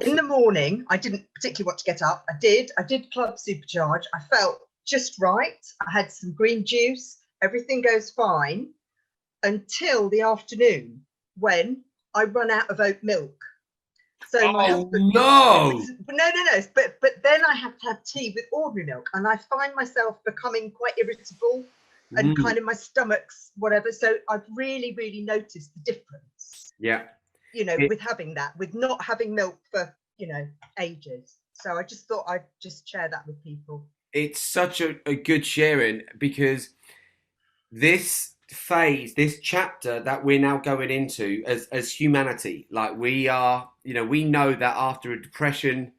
In the morning, I didn't particularly want to get up. I did Club Supercharge. I felt just right. I had some green juice. Everything goes fine until the afternoon when I run out of oat milk. So my husband, no! no. But then I have to have tea with ordinary milk, and I find myself becoming quite irritable, and kind of my stomach's whatever. So I've really, really noticed the difference. Yeah. With having that, with not having milk for ages. So I just thought I'd just share that with people. It's such a good sharing, because this phase, this chapter that we're now going into as humanity, like we are, we know that after a depression,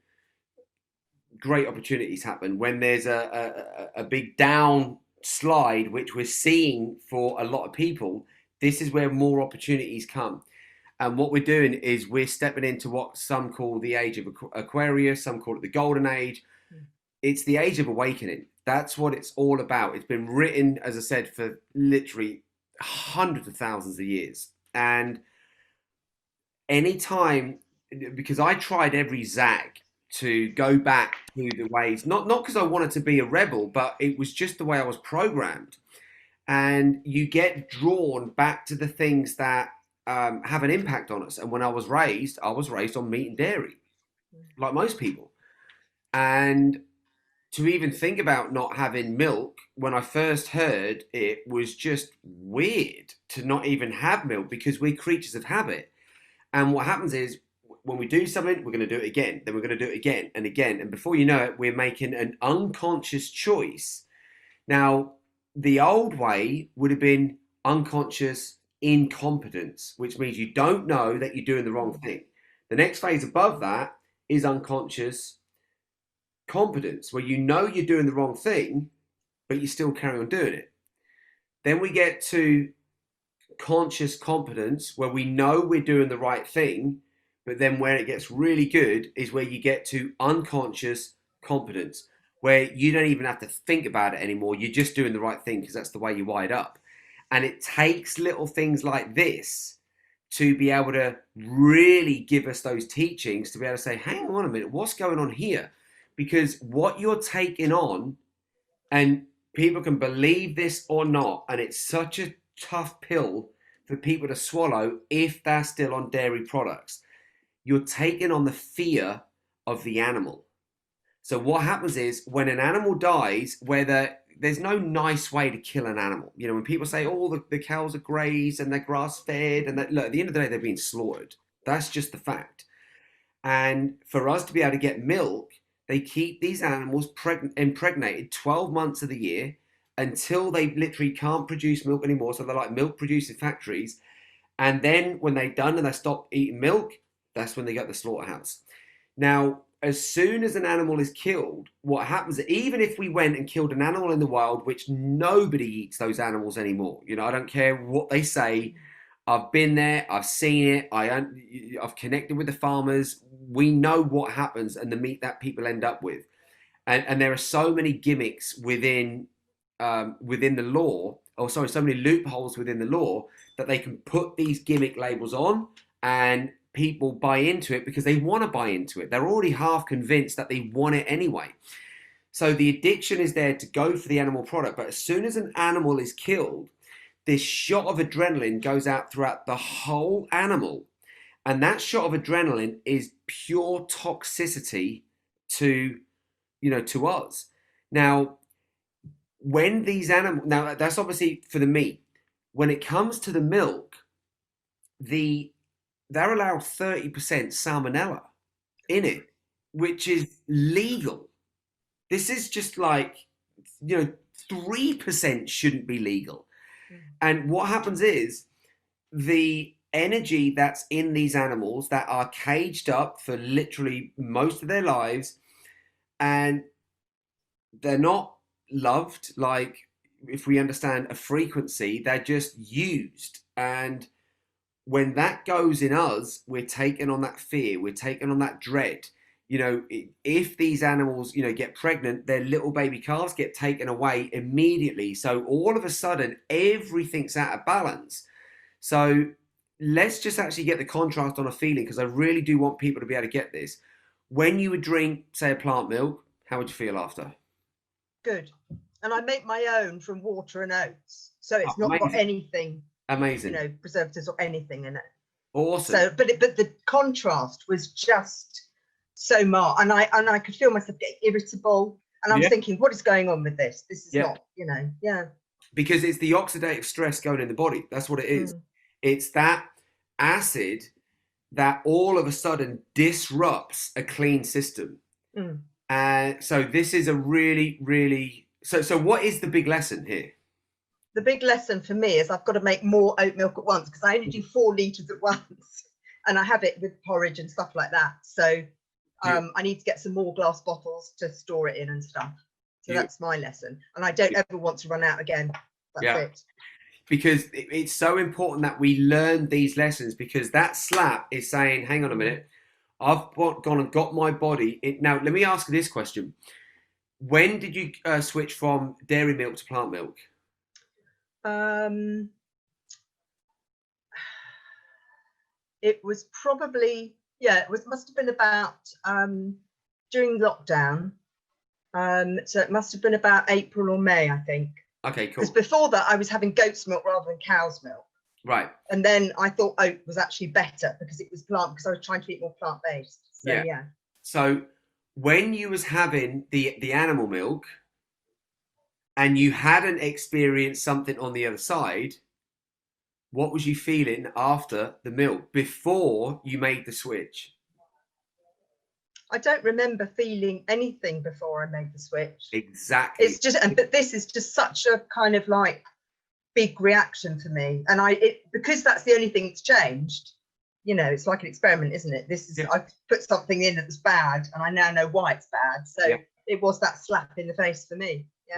great opportunities happen. When there's a big down slide, which we're seeing for a lot of people, this is where more opportunities come. And what we're doing is we're stepping into what some call the age of Aquarius, some call it the golden age. It's the age of awakening. That's what it's all about. It's been written, as I said, for literally hundreds of thousands of years. And anytime, because I tried every zag to go back to the ways, not because I wanted to be a rebel, but it was just the way I was programmed. And you get drawn back to the things that have an impact on us. And when I was raised on meat and dairy, like most people. And to even think about not having milk, when I first heard it, was just weird to not even have milk, because we're creatures of habit. And what happens is, when we do something, we're going to do it again, then we're going to do it again and again. And before you know it, we're making an unconscious choice. Now, the old way would have been unconscious incompetence, which means you don't know that you're doing the wrong thing. The next phase above that is unconscious competence, where you know you're doing the wrong thing, but you still carry on doing it. Then we get to conscious competence, where we know we're doing the right thing, but then where it gets really good is where you get to unconscious competence, where you don't even have to think about it anymore. You're just doing the right thing because that's the way you're wired up. And it takes little things like this to be able to really give us those teachings, to be able to say, hang on a minute, what's going on here? Because what you're taking on, and people can believe this or not, and it's such a tough pill for people to swallow if they're still on dairy products. You're taking on the fear of the animal. So what happens is, when an animal dies, there's no nice way to kill an animal. When people say, oh, the cows are grazed and they're grass fed, and that, look, at the end of the day, they're being slaughtered. That's just the fact. And for us to be able to get milk, they keep these animals impregnated 12 months of the year, until they literally can't produce milk anymore. So they're like milk producing factories. And then when they're done and they stop eating milk, that's when they go to the slaughterhouse. Now, as soon as an animal is killed, what happens, even if we went and killed an animal in the wild, which nobody eats those animals anymore. I don't care what they say. I've been there, I've seen it, I've connected with the farmers. We know what happens and the meat that people end up with. And there are so many gimmicks within the law, so many loopholes within the law, that they can put these gimmick labels on, and people buy into it because they want to buy into it. They're already half convinced that they want it anyway. So the addiction is there to go for the animal product. But as soon as an animal is killed, this shot of adrenaline goes out throughout the whole animal. And that shot of adrenaline is pure toxicity to us. Now, when these animals, now that's obviously for the meat. When it comes to the milk, they're allowed 30% salmonella in it, which is legal. This is just like, 3% shouldn't be legal. And what happens is, the energy that's in these animals that are caged up for literally most of their lives, and they're not loved, like, if we understand a frequency, they're just used. And when that goes in us, we're taking on that fear, we're taking on that dread. If these animals, get pregnant, their little baby calves get taken away immediately. So all of a sudden, everything's out of balance. So let's just actually get the contrast on a feeling, because I really do want people to be able to get this. When you would drink, say, a plant milk, how would you feel after? Good. And I make my own from water and oats, so Oh, it's not got amazing. anything, Amazing. preservatives or anything in it. Awesome. So, but the contrast was just so marked, and I could feel myself getting irritable, and I was thinking, what is going on with this? This is not, yeah. Because it's the oxidative stress going in the body. That's what it is. It's that acid that all of a sudden disrupts a clean system. And so this is a really, really, so what is the big lesson here? The big lesson for me is I've got to make more oat milk at once, because I only do 4 litres at once, and I have it with porridge and stuff like that. So I need to get some more glass bottles to store it in and stuff. So that's my lesson. And I don't ever want to run out again. That's it. Because it's so important that we learn these lessons, because that slap is saying, hang on a minute, I've gone and got my body. Now, let me ask you this question. When did you switch from dairy milk to plant milk? It was probably, must have been about during lockdown. So it must have been about April or May, I think. Okay, cool. Because before that, I was having goat's milk rather than cow's milk. Right. And then I thought oat was actually better because it was plant, because I was trying to eat more plant-based. So, yeah. So when you was having the animal milk and you hadn't experienced something on the other side, what was you feeling after the milk before you made the switch? I don't remember feeling anything before I made the switch. Exactly. It's just, but this is just such a kind of like big reaction for me, and because that's the only thing that's changed. It's like an experiment, isn't it? This is I put something in that was bad, and I now know why it's bad. So it was that slap in the face for me.